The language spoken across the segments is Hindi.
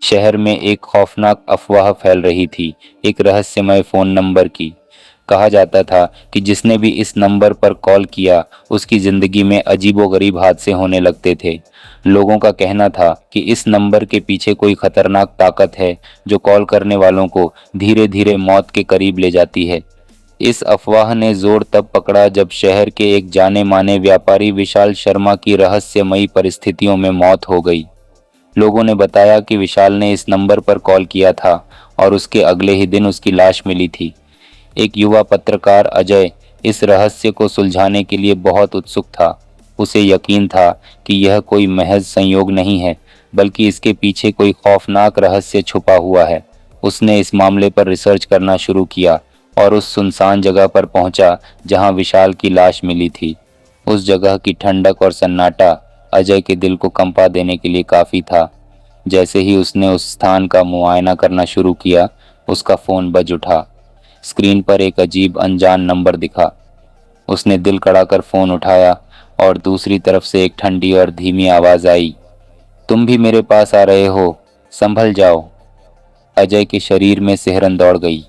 शहर में एक खौफनाक अफवाह फैल रही थी, एक रहस्यमय फ़ोन नंबर की। कहा जाता था कि जिसने भी इस नंबर पर कॉल किया, उसकी ज़िंदगी में अजीबोगरीब हादसे होने लगते थे। लोगों का कहना था कि इस नंबर के पीछे कोई खतरनाक ताकत है, जो कॉल करने वालों को धीरे-धीरे मौत के करीब ले जाती है। इस अफवाह ने जोर तब पकड़ा जब शहर के एक जाने-माने व्यापारी विशाल शर्मा की रहस्यमयी परिस्थितियों में मौत हो गई। लोगों ने बताया कि विशाल ने इस नंबर पर कॉल किया था और उसके अगले ही दिन उसकी लाश मिली थी। एक युवा पत्रकार अजय इस रहस्य को सुलझाने के लिए बहुत उत्सुक था। उसे यकीन था कि यह कोई महज संयोग नहीं है, बल्कि इसके पीछे कोई खौफनाक रहस्य छुपा हुआ है। उसने इस मामले पर रिसर्च करना शुरू किया और उस सुनसान जगह पर पहुंचा जहां विशाल की लाश मिली थी। उस जगह की ठंडक और सन्नाटा अजय के दिल को कंपा देने के लिए काफ़ी था। जैसे ही उसने उस स्थान का मुआयना करना शुरू किया, उसका फ़ोन बज उठा। स्क्रीन पर एक अजीब अनजान नंबर दिखा। उसने दिल कड़ा कर फ़ोन उठाया और दूसरी तरफ से एक ठंडी और धीमी आवाज़ आई, तुम भी मेरे पास आ रहे हो, संभल जाओ। अजय के शरीर में सिहरन दौड़ गई,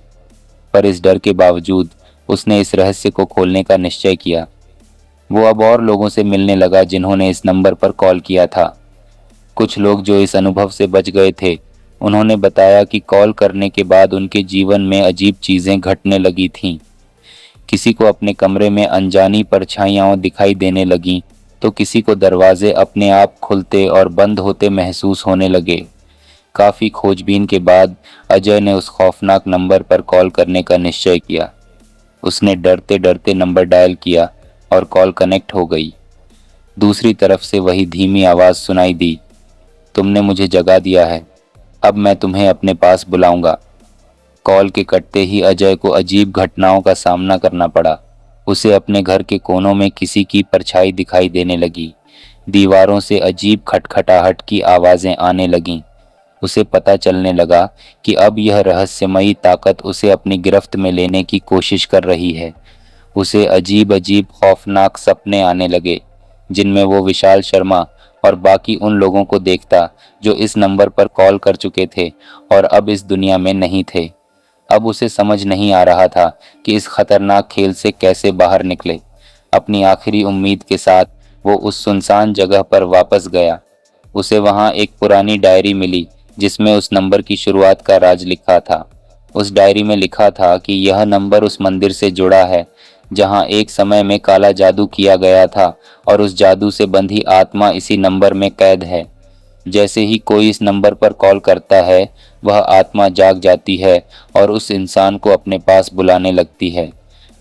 पर इस डर के बावजूद उसने इस रहस्य को खोलने का निश्चय किया। वो अब और लोगों से मिलने लगा जिन्होंने इस नंबर पर कॉल किया था। कुछ लोग जो इस अनुभव से बच गए थे, उन्होंने बताया कि कॉल करने के बाद उनके जीवन में अजीब चीज़ें घटने लगी थीं। किसी को अपने कमरे में अनजानी परछाइयाँ दिखाई देने लगीं, तो किसी को दरवाजे अपने आप खुलते और बंद होते महसूस होने लगे। काफ़ी खोजबीन के बाद अजय ने उस खौफनाक नंबर पर कॉल करने का निश्चय किया। उसने डरते डरते नंबर डायल किया और कॉल कनेक्ट हो गई। दूसरी तरफ से वही धीमी आवाज़ सुनाई दी, तुमने मुझे जगा दिया है, अब मैं तुम्हें अपने पास बुलाऊंगा। कॉल के कटते ही अजय को अजीब घटनाओं का सामना करना पड़ा। उसे अपने घर के कोनों में किसी की परछाई दिखाई देने लगी। दीवारों से अजीब खटखटाहट की आवाज़ें आने लगीं। उसे पता चलने लगा कि अब यह रहस्यमयी ताकत उसे अपनी गिरफ्त में लेने की कोशिश कर रही है। उसे अजीब अजीब खौफनाक सपने आने लगे, जिनमें वो विशाल शर्मा और बाकी उन लोगों को देखता जो इस नंबर पर कॉल कर चुके थे और अब इस दुनिया में नहीं थे। अब उसे समझ नहीं आ रहा था कि इस खतरनाक खेल से कैसे बाहर निकले। अपनी आखिरी उम्मीद के साथ वो उस सुनसान जगह पर वापस गया। उसे वहां एक पुरानी डायरी मिली जिसमें उस नंबर की शुरुआत का राज लिखा था। उस डायरी में लिखा था कि यह नंबर उस मंदिर से जुड़ा है जहां एक समय में काला जादू किया गया था और उस जादू से बंधी आत्मा इसी नंबर में कैद है। जैसे ही कोई इस नंबर पर कॉल करता है, वह आत्मा जाग जाती है और उस इंसान को अपने पास बुलाने लगती है।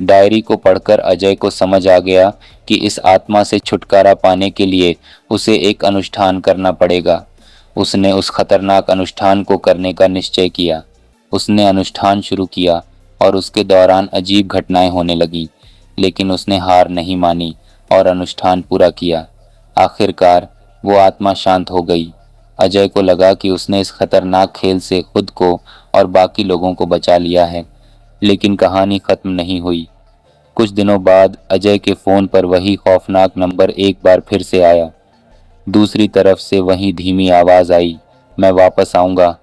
डायरी को पढ़कर अजय को समझ आ गया कि इस आत्मा से छुटकारा पाने के लिए उसे एक अनुष्ठान करना पड़ेगा। उसने उस खतरनाक अनुष्ठान को करने का निश्चय किया। उसने अनुष्ठान शुरू किया और उसके दौरान अजीब घटनाएं होने लगीं, लेकिन उसने हार नहीं मानी और अनुष्ठान पूरा किया। आखिरकार वो आत्मा शांत हो गई। अजय को लगा कि उसने इस खतरनाक खेल से खुद को और बाकी लोगों को बचा लिया है, लेकिन कहानी खत्म नहीं हुई। कुछ दिनों बाद अजय के फ़ोन पर वही खौफनाक नंबर एक बार फिर से आया। दूसरी तरफ से वही धीमी आवाज़ आई, मैं वापस आऊँगा,